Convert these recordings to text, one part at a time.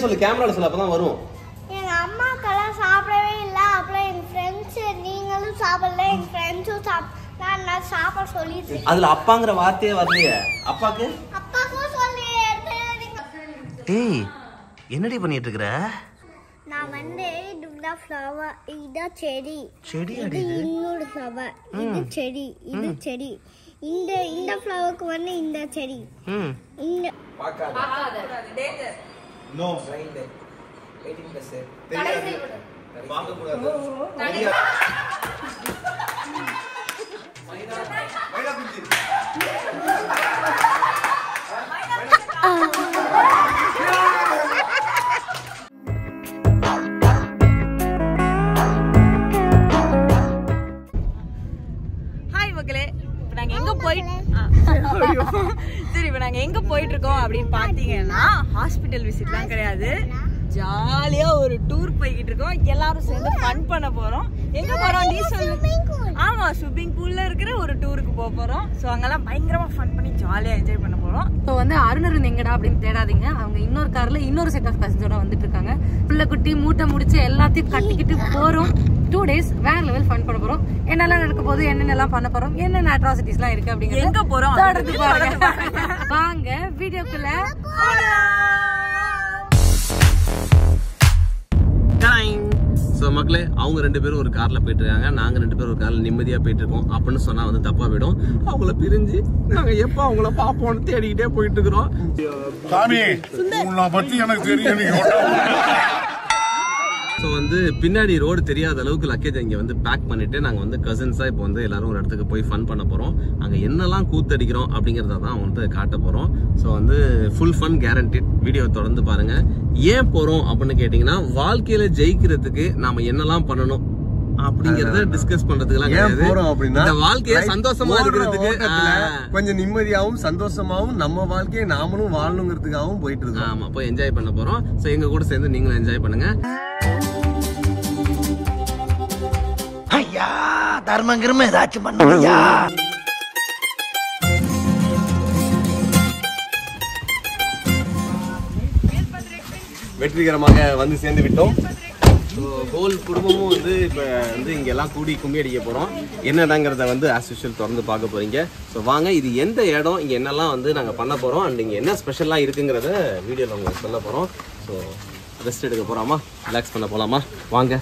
சொல்லு கேமரால சொல்ல அப்பதான் வரும். எங்க அம்மாக்கெல்லாம் சாப்பிடவே இல்ல. அப்புறம் என் ஃப்ரெண்ட்ஸ் நீங்களும் சாப்பிடல, என் ஃப்ரெண்ட்ஸும் நான் சாப்பிட சொல்லிட்டு. அதுல அப்பாங்கிற வார்த்தையே வரலையே. அப்பாக்கு சொல்லி டேய் என்னடி பண்ணிட்டு இருக்கற? நான் வந்து இதுடா ஃப்ளவர், இது செடி. செடி இது இன்னொரு ஃப்ளவர். இது செடி, இது செடி. இந்த ஃப்ளவருக்கு வந்து இந்த செடி. இந்த பார்க்காத டேஞ்சர். நோ ரைட் 18+ கடைசி வாங்க கூடாது. மைதா பிஞ்சு. சரி இப்போ நாங்கள் எங்கே போயிட்டுருக்கோம் அப்படின்னு பார்த்தீங்கன்னா ஹாஸ்பிட்டல் விசிட்லாம் கிடையாது, ஜாலியாக ஒரு டூர் போய்கிட்டு இருக்கோம். எல்லாரும் சேர்ந்து ஃபன் பண்ண போகிறோம். எங்கே போகிறோம் நீ சொல்லு? ஆமாம், ஸ்விம்மிங் பூலில் இருக்கிற ஒரு டூருக்கு போக போகிறோம். ஸோ அங்கெல்லாம் பயங்கரமாக ஃபன் பண்ணி ஜாலியாக என்ஜாய் பண்ண போகிறோம். ஸோ வந்து அருணர் எங்கடா அப்படின்னு தேடாதீங்க. அவங்க இன்னொரு காரில் இன்னொரு செட் ஆஃப் பேசஞ்சரோட வந்துட்டு இருக்காங்க. பிள்ளை குட்டி மூட்டை முடிச்சு எல்லாத்தையும் கட்டிக்கிட்டு போகிறோம். 2 days வேற லெவல் ஃபன் பண்ண போறோம். என்னெல்லாம் நடக்க போகுது, என்னென்னலாம் பண்ண போறோம், என்னென்ன அட்ராசிட்டிஸ்லாம் இருக்கு அப்படிங்கிறது எங்க போறோம் தொடர்ந்து பாருங்க. வாங்க வீடியோக்குள்ள ஸோ மக்களே, அவங்க 2 பேரும் ஒரு கார்ல போயிட்டு இருக்காங்க, நாங்க 2 பேரும் ஒரு கார்ல நிம்மதியா போயிட்டு இருக்கோம். அப்படின்னு சொன்னா வந்து தப்பா போயிடும். அவங்கள பிரிஞ்சு நாங்க எப்ப அவங்கள பாப்போம்னு தேடிக்கிட்டே போயிட்டு இருக்கிறோம். சாமி உன்னை பத்தி எனக்கு தெரியும். ஸோ வந்து பின்னாடி ரோடு தெரியாத அளவுக்கு லக்கேஜ் இங்கே வந்து பேக் பண்ணிட்டு நாங்கள் வந்து கசின்ஸாக இப்போ வந்து எல்லாரும் ஒரு இடத்துக்கு போய் ஃபன் பண்ண போகிறோம். அங்கே என்னெல்லாம் கூத்தடிக்கிறோம் அப்படிங்கிறத தான் வந்து காட்ட போகிறோம். ஸோ வந்து ஃபுல் ஃபன் கேரண்டிட். வீடியோ தொடர்ந்து பாருங்க. ஏன் போகிறோம் அப்படின்னு கேட்டிங்கன்னா, வாழ்க்கையில் ஜெயிக்கிறதுக்கு நாம் என்னெல்லாம் பண்ணணும் அப்படிங்கறத டிஸ்கஸ் பண்றதுக்குலாம் கிடையாது. இந்த வாழ்க்கையை சந்தோஷமா இருக்கிறதுக்கு கொஞ்சம் நிம்மதியாவும் சந்தோஷமாவும் நம்ம வாழ்க்கையை நாமளும் வாழணுங்கிறதுக்காகவும் போயிட்டு இருக்கோம். ஆமா, போய் என்ஜாய் பண்ண போறோம். சோ எங்க கூட சேர்ந்து நீங்களும் என்ஜாய் பண்ணுங்க. ஐயா தர்மங்கிரம ஏதாச்சும் பண்ணுயா. வெற்றிகரமாக வந்து சேர்ந்து விட்டோம். ஹோல் குடும்பமும் வந்து இப்போ வந்து இங்கே எல்லாம் கூடி கும்மி அடிக்க போகிறோம். என்னடாங்கிறத வந்து ஆஸ் யூஷுவல் தொடர்ந்து பார்க்க போகிறீங்க. ஸோ வாங்க, இது எந்த இடம், இங்கே என்னெல்லாம் வந்து நாங்கள் பண்ண போகிறோம் அண்ட் இங்கே என்ன ஸ்பெஷலாக இருக்குங்கிறத வீடியோவில் உங்களுக்கு சொல்ல போகிறோம். ஸோ ரெஸ்ட் எடுக்க போகிறோமா, ரிலாக்ஸ் பண்ண போகலாமா? வாங்க.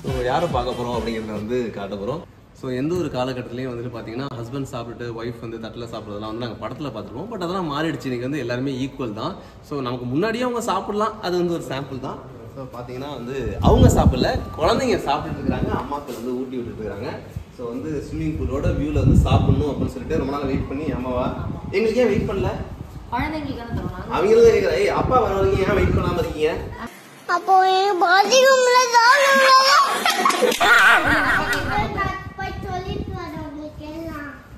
ஸோ யாரை பார்க்க போகிறோம் அப்படிங்கிறத வந்து காட்ட போகிறோம். ஸோ எந்த ஒரு காலகட்டத்திலையும் வந்துட்டு பார்த்தீங்கன்னா, ஹஸ்பண்ட் சாப்பிட்டுட்டு ஒய்ஃப் வந்து தட்டில் சாப்பிட்றதெல்லாம் வந்து நாங்கள் படத்தில் பார்த்துருவோம். பட் அதெல்லாம் மாறிடுச்சு. இன்றைக்கி வந்து எல்லாருமே ஈக்குவல் தான். ஸோ நமக்கு முன்னாடியே அவங்க சாப்பிட்லாம், அது வந்து ஒரு சாம்பிள் தான். ஸோ பார்த்தீங்கன்னா வந்து அவங்க சாப்பிடல, குழந்தைங்க சாப்பிட்டுட்டு இருக்கிறாங்க, அம்மாக்கள் வந்து ஊட்டி விட்டுட்டு இருக்காங்க. ஸோ வந்து ஸ்விம்மிங் பூலோட வியூவில் வந்து சாப்பிடணும் அப்படின்னு சொல்லிட்டு ரொம்ப நாள் வெயிட் பண்ணி, அம்மாவா எங்களுக்கு ஏன் வெயிட் பண்ணல? அவங்களும் கேட்குறேன், ஏய் அப்பா வர வரைக்கும் ஏன் வெயிட் பண்ணாமல் இருக்கீங்க? அப்போ பாத்ரூம்ல தான்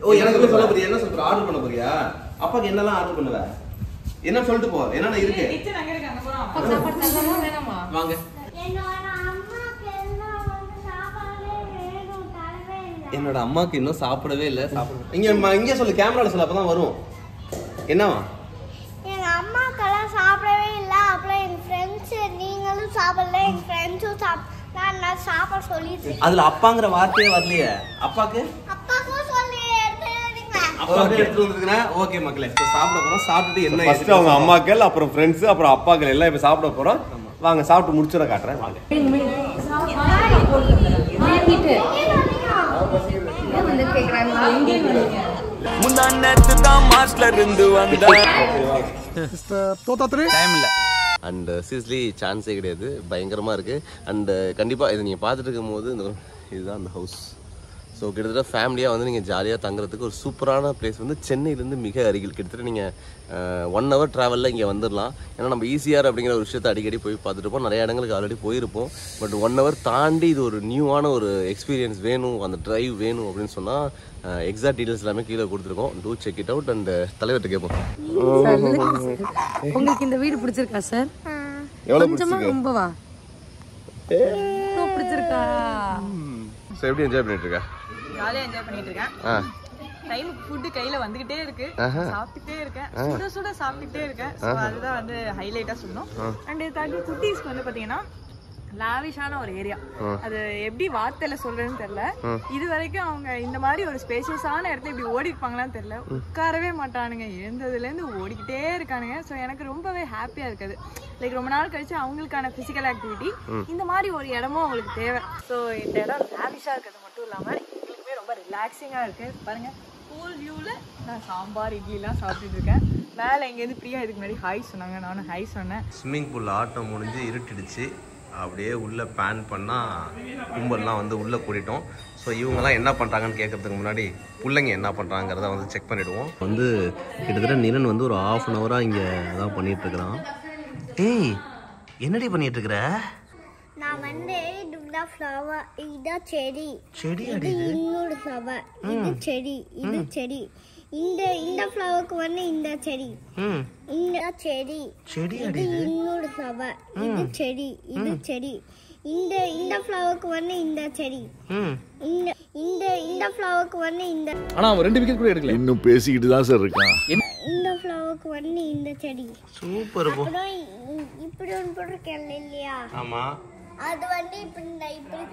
ஓ, எனக்கு போய் சொல்ல போறியா? என்ன சொல்ற? ஆர்டர் பண்ண போறியா? அப்பாக்கு என்னெல்லாம் ஆர்டர் பண்ணுவ? என்ன சொல்லிட்டு போ, என்னென்ன இருக்கு? வாங்க. என்னோட அம்மாக்கு இன்னும் சாப்பிடவே இல்லை. இங்க சொல்லு, கேமரால சொல்ல, அப்பதான் வரும். என்னவா? எங்க அம்மாக்கெல்லாம் சாப்பிடவே இல்ல. அப்புறம் என் ஃப்ரெண்ட்ஸ் நீங்களும் சாப்பிடல, என் ஃப்ரெண்ட்ஸும் நான் சாப்பிட சொல்லிட்டு. அதுல அப்பாங்கிற வார்த்தையே வரலையே. அப்பாக்கு எடுத்து வந்துருக்கேன். ஓகே மக்களே, சாப்பிட போறோம். சாப்பிட்டு என்ன ஃபர்ஸ்ட் அவங்க அம்மாக்கள், அப்புறம் ஃப்ரெண்ட்ஸ், அப்புறம் அப்பாக்கள் எல்லாம் இப்ப சாப்பிட போறோம். வாங்க, சாப்பிட்டு முடிச்சுட காட்டுறேன். வாங்க. முந்தானத்து தான் மாஸ்ல இருந்து வந்த டைம் இல்ல. அண்ட் சீரியஸ்லி சான்ஸே கிடையாது. பயங்கரமாக இருக்குது. அண்டு கண்டிப்பாக இதை நீங்கள் பார்த்துட்டு இருக்கும் போது இதுதான் அந்த ஹவுஸ். ஸோ கிட்டத்தட்ட ஃபேமிலியாக வந்து நீங்கள் ஜாலியாக தங்குறதுக்கு ஒரு சூப்பரான பிளேஸ் வந்து சென்னையிலேருந்து மிக அருகில். கிட்டத்தட்ட நீங்கள் 1 hour ட்ராவலில் இங்கே வந்துடலாம். ஏன்னா நம்ம ஈசிஆர் அப்படிங்கிற ஒரு விஷயத்தை அடிக்கடி போய் பார்த்துட்டு இருப்போம். நிறைய இடங்களுக்கு ஆல்ரெடி போயிருப்போம். பட் 1 hour தாண்டி இது ஒரு நியூவான ஒரு எக்ஸ்பீரியன்ஸ் வேணும், அந்த ட்ரைவ் வேணும் அப்படின்னு சொன்னால் எக்ஸாக்ட் டீட்டெயில்ஸ் எல்லாமே கீழே கொடுத்துருக்கோம். To check it out. And தலைவர்கிட்ட கேட்போம். உங்களுக்கு இந்த வீடு பிடிச்சிருக்கா சார்? எவ்வளவு கொஞ்சமா ரொம்பவா பிடிச்சிருக்கா? ஸோ எப்படி என்ஜாய் பண்ணிட்டு இருக்க? ஜாலியாக என்ஜாய் பண்ணிட்டு இருக்கேன். டைமுக்கு ஃபுட்டு கையில வந்துகிட்டே இருக்கு, சாப்பிட்டுட்டே இருக்கேன், சுட சுட சாப்பிட்டுட்டே இருக்கேன். ஸோ அதுதான் வந்து ஹைலைட்டா சொல்லணும். அண்ட் தாண்டி குட்டீஸ்க்கு வந்து பாத்தீங்கன்னா லாவிஷான ஒரு ஏரியா. அது எப்படி வார்த்தையில சொல்றேன்னு தெரியல. இது வரைக்கும் அவங்க இந்த மாதிரி ஒரு ஸ்பேஷியஸான இடத்துல இப்படி ஓடி இருப்பாங்களான்னு தெரியல. உட்காரவே மாட்டானுங்க, எழுந்ததுல இருந்து ஓடிக்கிட்டே இருக்கானுங்க. ஸோ எனக்கு ரொம்பவே ஹாப்பியா இருக்குது. லைக் ரொம்ப நாள் கழிச்சு அவங்களுக்கான பிசிக்கல் ஆக்டிவிட்டி இந்த மாதிரி ஒரு இடமும் அவங்களுக்கு தேவை. ஸோ இந்த இடம் லாவிஷா இருக்கிறது மட்டும் இல்லாம எங்களுக்குமே ரொம்ப ரிலாக்ஸிங்கா இருக்கு. பாருங்க, கூல் வியூவில் நான் சாம்பார் இட்லிலாம் சாப்பிட்டுட்டு இருக்கேன். மேலே இங்கேருந்து பிரியா இதுக்கு முன்னாடி ஹாய் சொன்னாங்க, நானும் ஹாய் சொன்னேன். ஸ்விம்மிங் பூல் ஆட்டம் முடிஞ்சு இருட்டிடுச்சு. அப்படியே உள்ளே பேன் பண்ணால் கும்பல்லாம் வந்து உள்ளே கூட்டிட்டோம். ஸோ இவங்கெல்லாம் என்ன பண்ணுறாங்கன்னு கேட்கறதுக்கு முன்னாடி பிள்ளைங்க என்ன பண்ணுறாங்கிறத வந்து செக் பண்ணிவிடுவோம். வந்து கிட்டத்தட்ட நிரன் வந்து ஒரு 1/2 an hour இங்கே தான் பண்ணிகிட்ருக்குறான். ஏய் என்னடி பண்ணிகிட்ருக்குற? நான் வந்து இந்த ஃப்ளவர், இது செடி, செடி இது இன்னொரு ஃப்ளவர், இது செடி, இது செடி. இந்த ஃப்ளவருக்கு வந்து இந்த செடி, இந்த செடி, இது இன்னொரு ஃப்ளவர், இது செடி, இது செடி. இந்த ஃப்ளவருக்கு வந்து இந்த செடி, இந்த ஃப்ளவருக்கு வந்து இந்த. ஆனா அவன் 2 விக்கெட் கூட எடுக்கல. இன்னும் பேசிக்கிட்டு தான் சார் இருக்கான். இந்த ஃப்ளவருக்கு வந்து இந்த செடி. சூப்பர். அப்புறம் இப்படி ஒன்று போட்டிருக்கேன் இல்லையா? ஆமா, அது வந்து இப்படி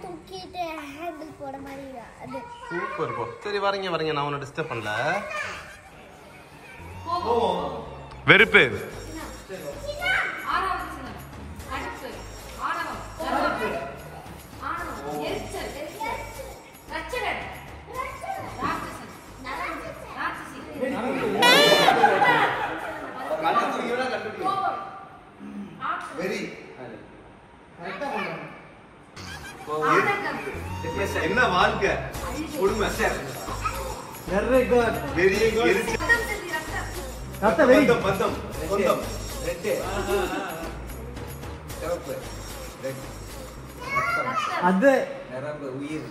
தூக்கிட்டு ஹேண்டில் போட மாதிரி அது. சூப்பர் போ. சரி வரீங்க நான் உன்னை டிஸ்டர்ப் பண்ணல. வெறுப்பு என்ன வாழ்க்கை கொடுமை. அது உயிர்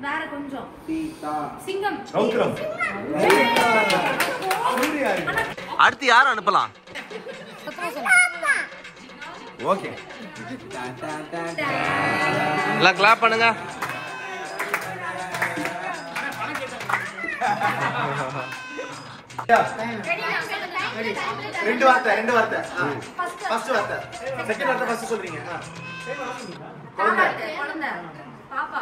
வேற கொஞ்சம் சிங்கம். அடுத்து யாரும் அனுப்பலாம்? ஓகே, எல்லாம் கிளாப் பண்ணுங்க. ரெண்டு வார்த்தை. ஃபர்ஸ்ட் வார்த்தை, செகண்ட் வார்த்தை ஃபர்ஸ்ட் சொல்றீங்க. குழந்தை, பாப்பா,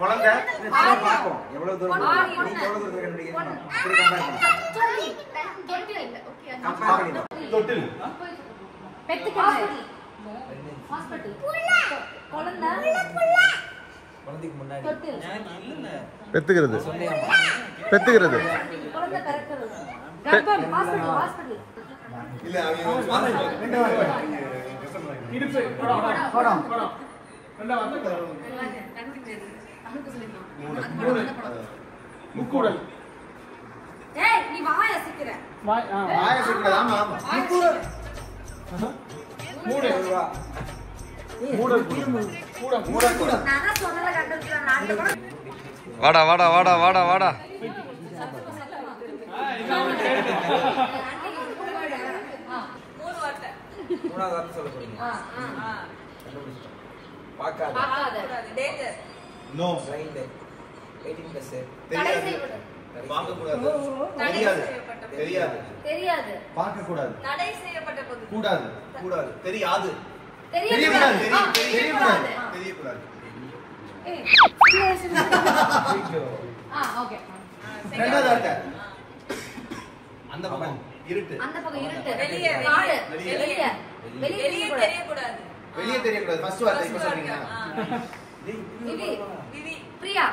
குழந்தை பாப்போம். எவ்வளவு தூரம் நீங்க எவ்வளவு தூரம் கண்டுபிடிக்கிறீங்க? தொட்டில், ஹாஸ்பிடல், குழந்தை, குழந்தைக்கு முன்னாடி பெத்துக்கிறது, குழந்தை கரெக்டர், கர்ப்பம், ஹாஸ்பிடல். இல்ல ரெண்டு வார்த்தை. இடுப்பு, படம், முக்கூடல். ஏய் நீ வாய சிக்கிற. வாய சிக்கிற. ஆமா முக்கூடல். மூடல். நானா சொல்லல கண்டுபிடிச்சேன். நான் கூட வாடா. மூணாவது வார்த்தை சொல்ல போறீங்க. பார்க்காத, டேஞ்சர், நோ, பிளைண்ட், 18+, தடை செய்யப்பட்டது, பார்க்க கூடாது, தெரியாது, பார்க்க கூடாது, தடை செய்யப்பட்ட பொது, கூடாது, தெரியாது, தெரியக்கூடாது. ஏய் ஓகே. ரெண்டாவது வார்த்தை, அந்த பக்கம் இருட்டு, வெளியே தெரியக்கூடாது, வெளியே தெரியக்கூடாது. ஃபர்ஸ்ட் வார்த்தை இப்ப சொல்றீங்க. விவி, பிரியா,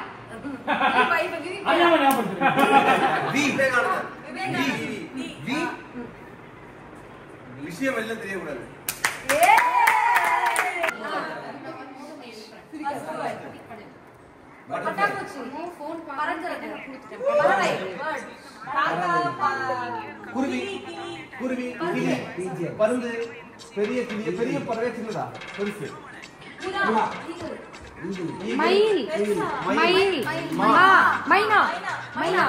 விஷயம் வெளில தெரியக்கூடாது. குருவி, பருந்து, பெரிய கிளி, பெரிய பறவை, சின்னதா, பெருசு, மயில், மைனா, மைனா